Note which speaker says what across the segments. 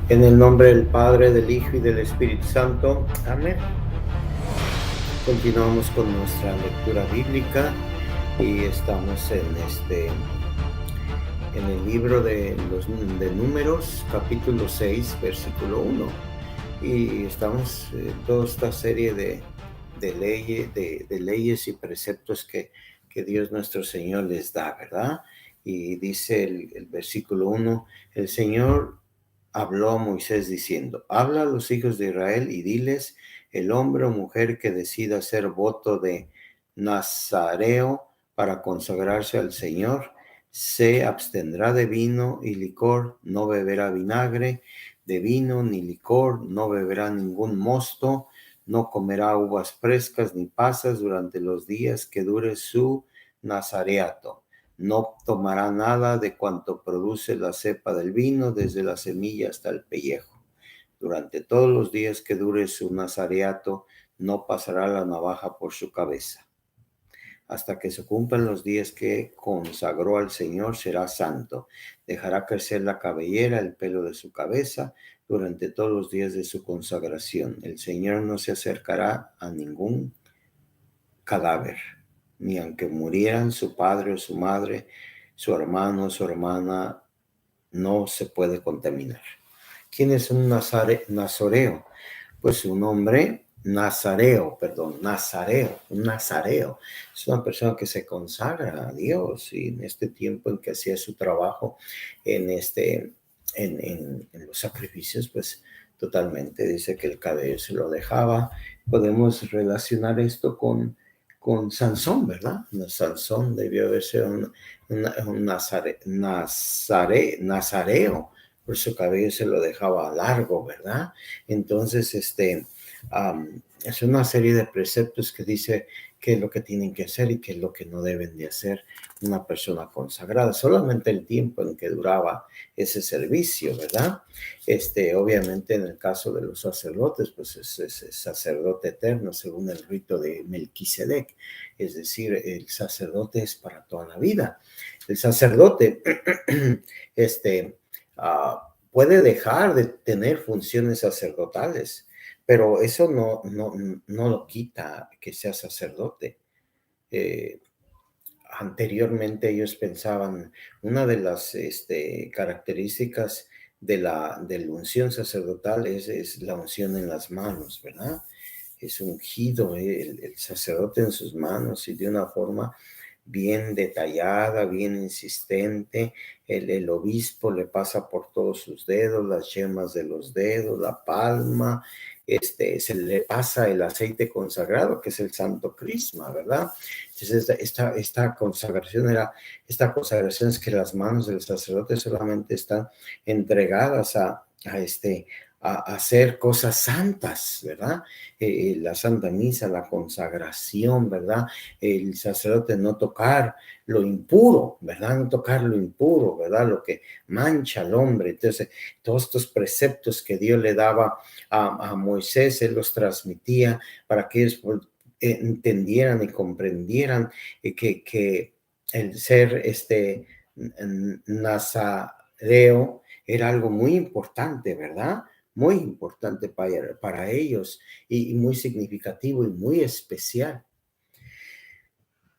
Speaker 1: En el nombre del Padre, del Hijo y del Espíritu Santo. Amén. Continuamos con nuestra lectura bíblica y estamos en el libro de Números, capítulo 6, versículo 1. Y estamos en toda esta serie de leyes y preceptos que Dios nuestro Señor les da, ¿verdad? Y dice el versículo 1, el Señor habló a Moisés diciendo: habla a los hijos de Israel y diles: el hombre o mujer que decida hacer voto de nazareo para consagrarse al Señor, se abstendrá de vino y licor, no beberá vinagre de vino ni licor, no beberá ningún mosto, no comerá uvas frescas ni pasas durante los días que dure su nazareato. No tomará nada de cuanto produce la cepa del vino, desde la semilla hasta el pellejo. Durante todos los días que dure su nazareato, no pasará la navaja por su cabeza. Hasta que se cumplan los días que consagró al Señor, será santo. Dejará crecer la cabellera, el pelo de su cabeza, durante todos los días de su consagración. El Señor no se acercará a ningún cadáver, ni aunque murieran su padre o su madre, su hermano o su hermana, no se puede contaminar. ¿Quién es un nazareo? Pues un hombre nazareo. Un nazareo. Es una persona que se consagra a Dios, y en este tiempo en que hacía su trabajo en los sacrificios, pues totalmente dice que el cabello se lo dejaba. Podemos relacionar esto con Sansón, ¿verdad? Sansón debió haber sido un nazareo, por su cabello se lo dejaba largo, ¿verdad? Entonces, es una serie de preceptos que dice qué es lo que tienen que hacer y qué es lo que no deben de hacer una persona consagrada. Solamente el tiempo en que duraba ese servicio, ¿verdad? Obviamente en el caso de los sacerdotes, pues es sacerdote eterno según el rito de Melquisedec. Es decir, el sacerdote es para toda la vida. El sacerdote, puede dejar de tener funciones sacerdotales, pero eso no lo quita que sea sacerdote. Anteriormente ellos pensaban, una de las características de la unción sacerdotal es la unción en las manos, ¿verdad? Es ungido el sacerdote en sus manos, y de una forma bien detallada, bien insistente. El obispo le pasa por todos sus dedos, las yemas de los dedos, la palma. Se le pasa el aceite consagrado, que es el Santo Crisma, ¿verdad? Entonces, esta consagración es que las manos del sacerdote solamente están entregadas a hacer cosas santas, ¿verdad? La Santa Misa, la consagración, ¿verdad? El sacerdote no tocar lo impuro, ¿verdad? No tocar lo impuro, ¿verdad? Lo que mancha al hombre. Entonces, todos estos preceptos que Dios le daba a Moisés, él los transmitía para que ellos entendieran y comprendieran que el ser nazareo era algo muy importante, ¿verdad? Muy importante para ellos, y muy significativo y muy especial.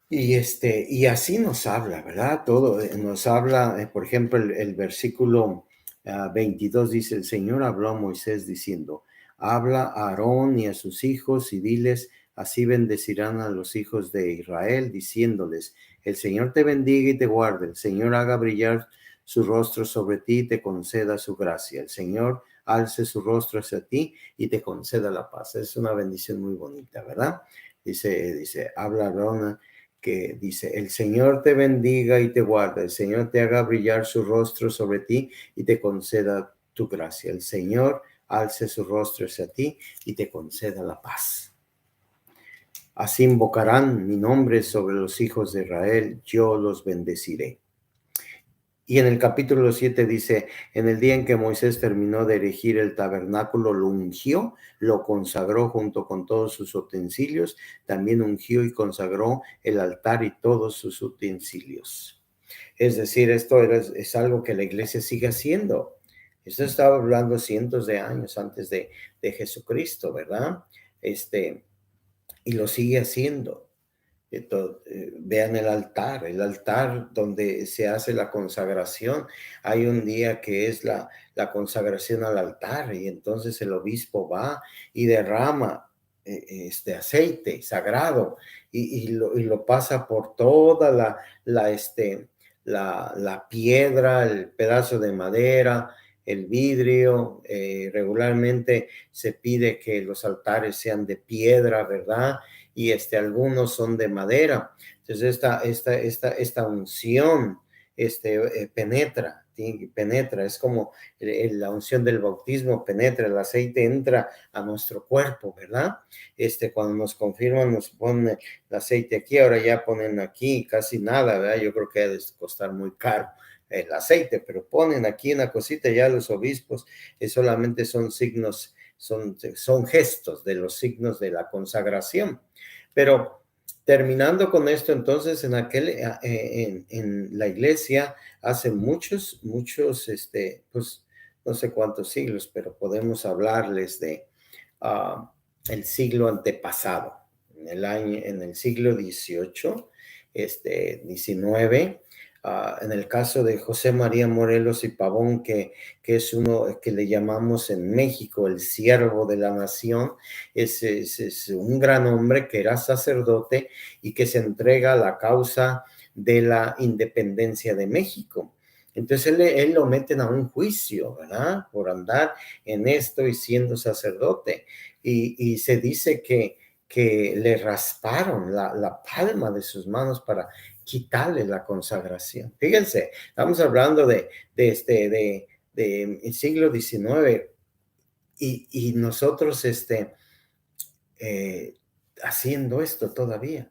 Speaker 1: Y así nos habla, ¿verdad? Todo nos habla, por ejemplo, el versículo 22 dice: el Señor habló a Moisés diciendo: habla a Aarón y a sus hijos y diles: así bendecirán a los hijos de Israel, diciéndoles: el Señor te bendiga y te guarde, el Señor haga brillar su rostro sobre ti y te conceda su gracia, el Señor alce su rostro hacia ti y te conceda la paz. Es una bendición muy bonita, ¿verdad? Dice, habla Aarón, que dice: el Señor te bendiga y te guarde, el Señor te haga brillar su rostro sobre ti y te conceda tu gracia, el Señor alce su rostro hacia ti y te conceda la paz. Así invocarán mi nombre sobre los hijos de Israel, yo los bendeciré. Y en el capítulo 7 dice: en el día en que Moisés terminó de erigir el tabernáculo, lo ungió, lo consagró junto con todos sus utensilios, también ungió y consagró el altar y todos sus utensilios. Es decir, esto es algo que la iglesia sigue haciendo. Esto estaba hablando cientos de años antes de Jesucristo, ¿verdad? Y lo sigue haciendo. Vean el altar donde se hace la consagración. Hay un día que es la consagración al altar y entonces el obispo va y derrama este aceite sagrado y lo pasa por toda la piedra, el pedazo de madera, el vidrio. Regularmente se pide que los altares sean de piedra, ¿verdad? Y algunos son de madera. Entonces esta unción penetra, es como la unción del bautismo penetra, el aceite entra a nuestro cuerpo, ¿verdad? Cuando nos confirman, nos ponen el aceite aquí, ahora ya ponen aquí casi nada, ¿verdad? Yo creo que ha de costar muy caro el aceite, pero ponen aquí una cosita, ya los obispos solamente son signos, son gestos de los signos de la consagración. Pero terminando con esto, entonces en la iglesia hace muchos, pues no sé cuántos siglos, pero podemos hablarles de el siglo antepasado, en el siglo XVIII, XIX. En el caso de José María Morelos y Pavón, que es uno que le llamamos en México el siervo de la nación, es un gran hombre que era sacerdote y que se entrega a la causa de la independencia de México. Entonces él lo meten a un juicio, ¿verdad? Por andar en esto y siendo sacerdote. Y se dice que le rasparon la palma de sus manos para quitarle la consagración. Fíjense, estamos hablando de el siglo XIX y nosotros haciendo esto todavía.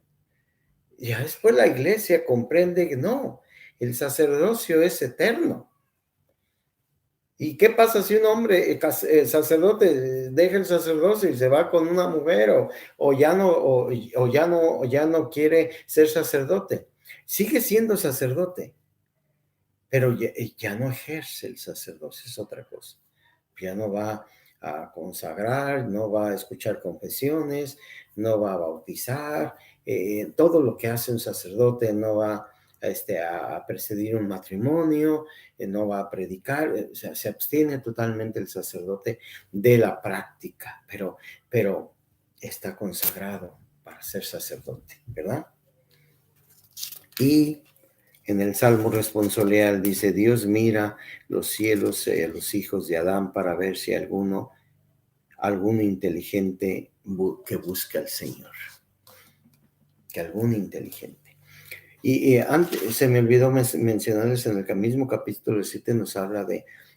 Speaker 1: Ya después la iglesia comprende que no, el sacerdocio es eterno. ¿Y qué pasa si un hombre, sacerdote, deja el sacerdocio y se va con una mujer o ya no quiere ser sacerdote? Sigue siendo sacerdote, pero ya no ejerce el sacerdocio, es otra cosa. Ya no va a consagrar, no va a escuchar confesiones, no va a bautizar, todo lo que hace un sacerdote, no va a presidir un matrimonio, no va a predicar, o sea, se abstiene totalmente el sacerdote de la práctica, pero está consagrado para ser sacerdote, ¿verdad? Y en el Salmo responsorial dice, Dios mira los cielos y a los hijos de Adán para ver si alguno inteligente que busca al Señor. Que algún inteligente. Y antes se me olvidó mencionarles en el mismo capítulo 7 nos habla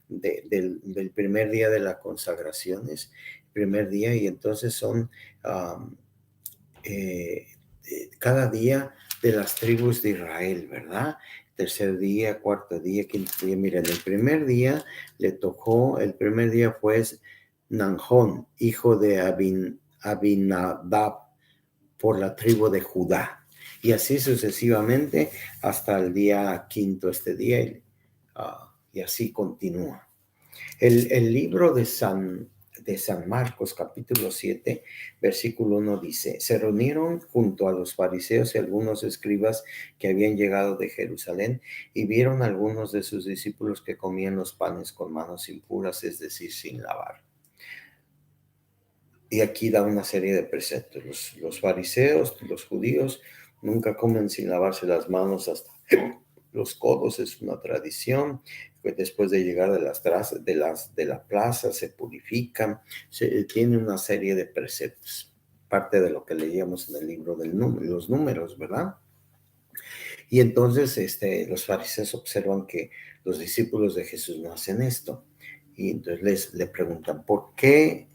Speaker 1: del primer día de las consagraciones, primer día, y entonces son cada día de las tribus de Israel, ¿verdad? Tercer día, cuarto día, quinto día. Miren, el primer día el primer día fue Nanjón, hijo de Abinadab, por la tribu de Judá. Y así sucesivamente hasta el día quinto día, y así continúa. El libro de San Marcos, capítulo 7, versículo 1 dice, se reunieron junto a los fariseos y algunos escribas que habían llegado de Jerusalén y vieron a algunos de sus discípulos que comían los panes con manos impuras, es decir, sin lavar. Y aquí da una serie de preceptos. Los fariseos, los judíos, nunca comen sin lavarse las manos hasta los codos, es una tradición. Después de llegar de la plaza, se purifican. Tiene una serie de preceptos, parte de lo que leíamos en el libro de los números, ¿verdad? Y entonces los fariseos observan que los discípulos de Jesús no hacen esto. Y entonces le preguntan, ¿por qué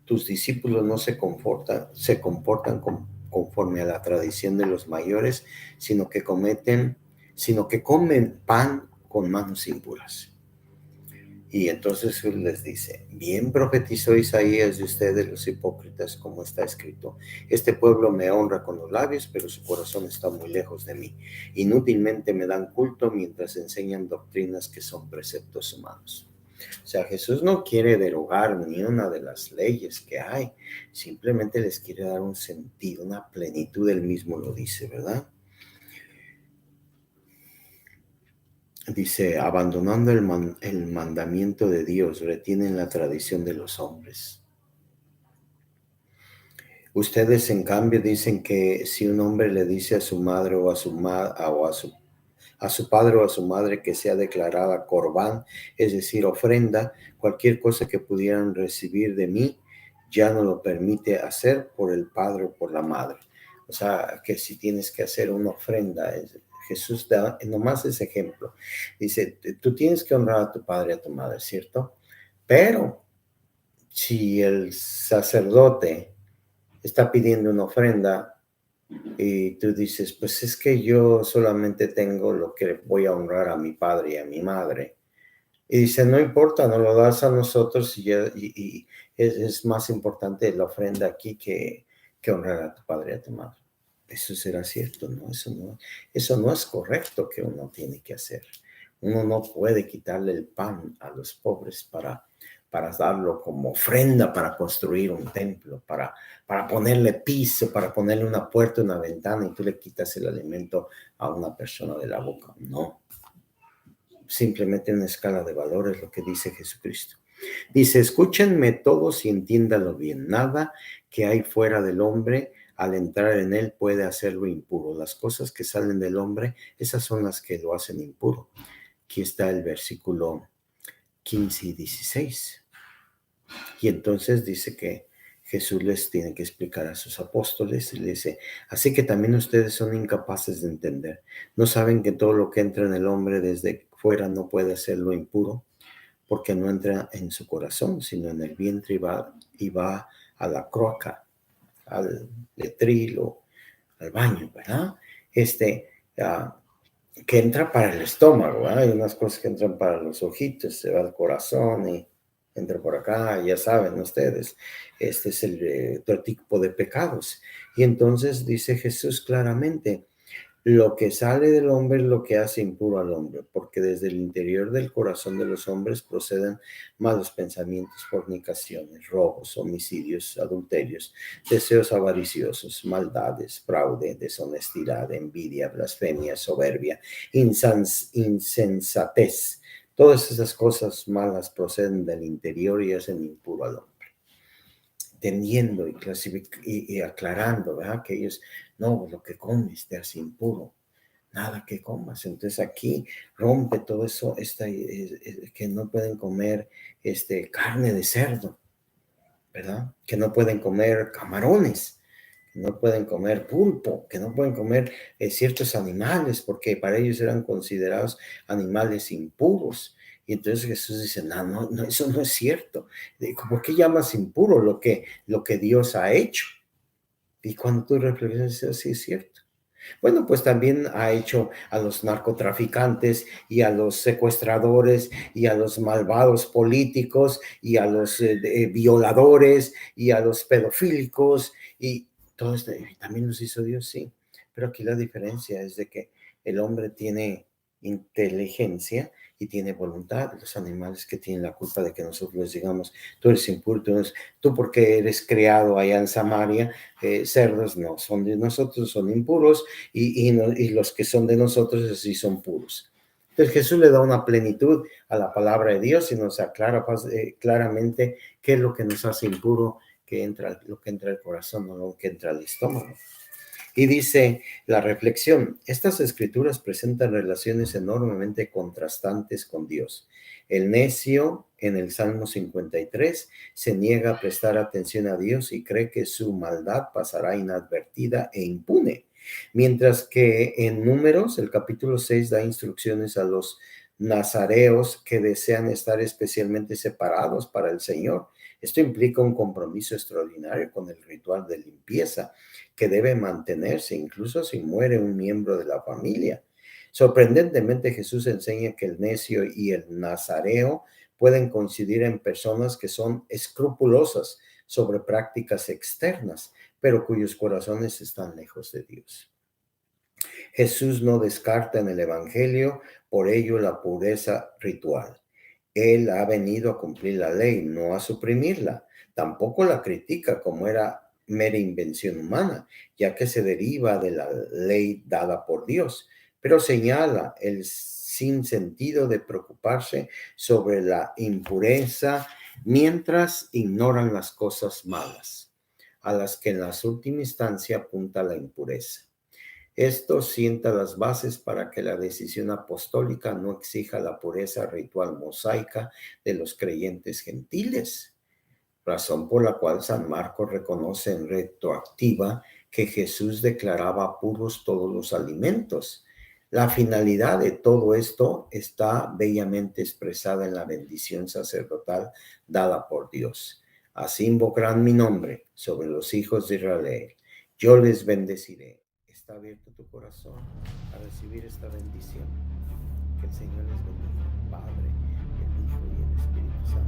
Speaker 1: tus discípulos no se comportan conforme a la tradición de los mayores, sino que comen pan con manos impuras? Y entonces Jesús les dice, bien profetizó Isaías de ustedes los hipócritas, como está escrito, este pueblo me honra con los labios, pero su corazón está muy lejos de mí. Inútilmente me dan culto mientras enseñan doctrinas que son preceptos humanos. O sea, Jesús no quiere derogar ni una de las leyes que hay, simplemente les quiere dar un sentido, una plenitud, él mismo lo dice, ¿verdad? Dice, abandonando el mandamiento de Dios, retienen la tradición de los hombres. Ustedes, en cambio, dicen que si un hombre le dice a su madre o a su padre o a su madre que sea declarada corbán, es decir, ofrenda, cualquier cosa que pudieran recibir de mí, ya no lo permite hacer por el padre o por la madre. O sea, que si tienes que hacer una ofrenda, Jesús da nomás ese ejemplo. Dice, tú tienes que honrar a tu padre y a tu madre, ¿cierto? Pero si el sacerdote está pidiendo una ofrenda, y tú dices, pues es que yo solamente tengo lo que voy a honrar a mi padre y a mi madre. Y dice, no importa, no lo das a nosotros y es más importante la ofrenda aquí que honrar a tu padre y a tu madre. Eso será cierto, ¿no? Eso no es correcto que uno tiene que hacer. Uno no puede quitarle el pan a los pobres para darlo como ofrenda, para construir un templo, para ponerle piso, para ponerle una puerta, una ventana, y tú le quitas el alimento a una persona de la boca. No, simplemente una escala de valores, lo que dice Jesucristo. Dice, escúchenme todos y entiéndanlo bien. Nada que hay fuera del hombre, al entrar en él, puede hacerlo impuro. Las cosas que salen del hombre, esas son las que lo hacen impuro. Aquí está el versículo 15 y 16. Y entonces dice que Jesús les tiene que explicar a sus apóstoles y le dice, así que también ustedes son incapaces de entender. ¿No saben que todo lo que entra en el hombre desde fuera no puede hacerlo impuro? Porque no entra en su corazón, sino en el vientre y va a la croaca, al letrilo, al baño, ¿verdad? Uh, que entra para el estómago, ¿verdad? Hay unas cosas que entran para los ojitos, se va al corazón y entra por acá, ya saben ustedes, este es el otro tipo de pecados. Y entonces dice Jesús claramente, lo que sale del hombre es lo que hace impuro al hombre, porque desde el interior del corazón de los hombres proceden malos pensamientos, fornicaciones, robos, homicidios, adulterios, deseos avariciosos, maldades, fraude, deshonestidad, envidia, blasfemia, soberbia, insensatez. Todas esas cosas malas proceden del interior y hacen impuro al hombre. Entendiendo y aclarando, ¿verdad? Que ellos, no, lo que comes te hace impuro, nada que comas. Entonces aquí rompe todo eso, que no pueden comer carne de cerdo, ¿verdad? Que no pueden comer camarones, que no pueden comer pulpo, que no pueden comer ciertos animales, porque para ellos eran considerados animales impuros. Y entonces Jesús dice, no, no, no, eso no es cierto. ¿Por qué llamas impuro lo que Dios ha hecho? Y cuando tú reflexionas, sí es cierto. Bueno, pues también ha hecho a los narcotraficantes y a los secuestradores y a los malvados políticos y a los violadores y a los pedofílicos y todo esto. Y también los hizo Dios, sí. Pero aquí la diferencia es de que el hombre tiene inteligencia y tiene voluntad. Los animales que tienen la culpa de que nosotros les digamos, tú eres impuro, tú porque eres creado allá en Samaria, cerdos no son de nosotros, son impuros y los que son de nosotros así son puros. Entonces Jesús le da una plenitud a la palabra de Dios y nos aclara claramente qué es lo que nos hace impuro, lo que entra al corazón, no lo que entra al estómago. Y dice la reflexión, estas escrituras presentan relaciones enormemente contrastantes con Dios. El necio, en el Salmo 53, se niega a prestar atención a Dios y cree que su maldad pasará inadvertida e impune. Mientras que en Números, el capítulo 6 da instrucciones a los nazareos que desean estar especialmente separados para el Señor. Esto implica un compromiso extraordinario con el ritual de limpieza que debe mantenerse incluso si muere un miembro de la familia. Sorprendentemente, Jesús enseña que el necio y el nazareo pueden coincidir en personas que son escrupulosas sobre prácticas externas, pero cuyos corazones están lejos de Dios. Jesús no descarta en el Evangelio, por ello, la pureza ritual. Él ha venido a cumplir la ley, no a suprimirla. Tampoco la critica como era mera invención humana, ya que se deriva de la ley dada por Dios, pero señala el sinsentido de preocuparse sobre la impureza mientras ignoran las cosas malas, a las que en la última instancia apunta la impureza. Esto sienta las bases para que la decisión apostólica no exija la pureza ritual mosaica de los creyentes gentiles, razón por la cual San Marcos reconoce en retroactiva que Jesús declaraba puros todos los alimentos. La finalidad de todo esto está bellamente expresada en la bendición sacerdotal dada por Dios. Así invocarán mi nombre sobre los hijos de Israel. Yo les bendeciré. ¿Está abierto tu corazón a recibir esta bendición? Que el Señor les bendiga, Padre, el Hijo y el Espíritu Santo.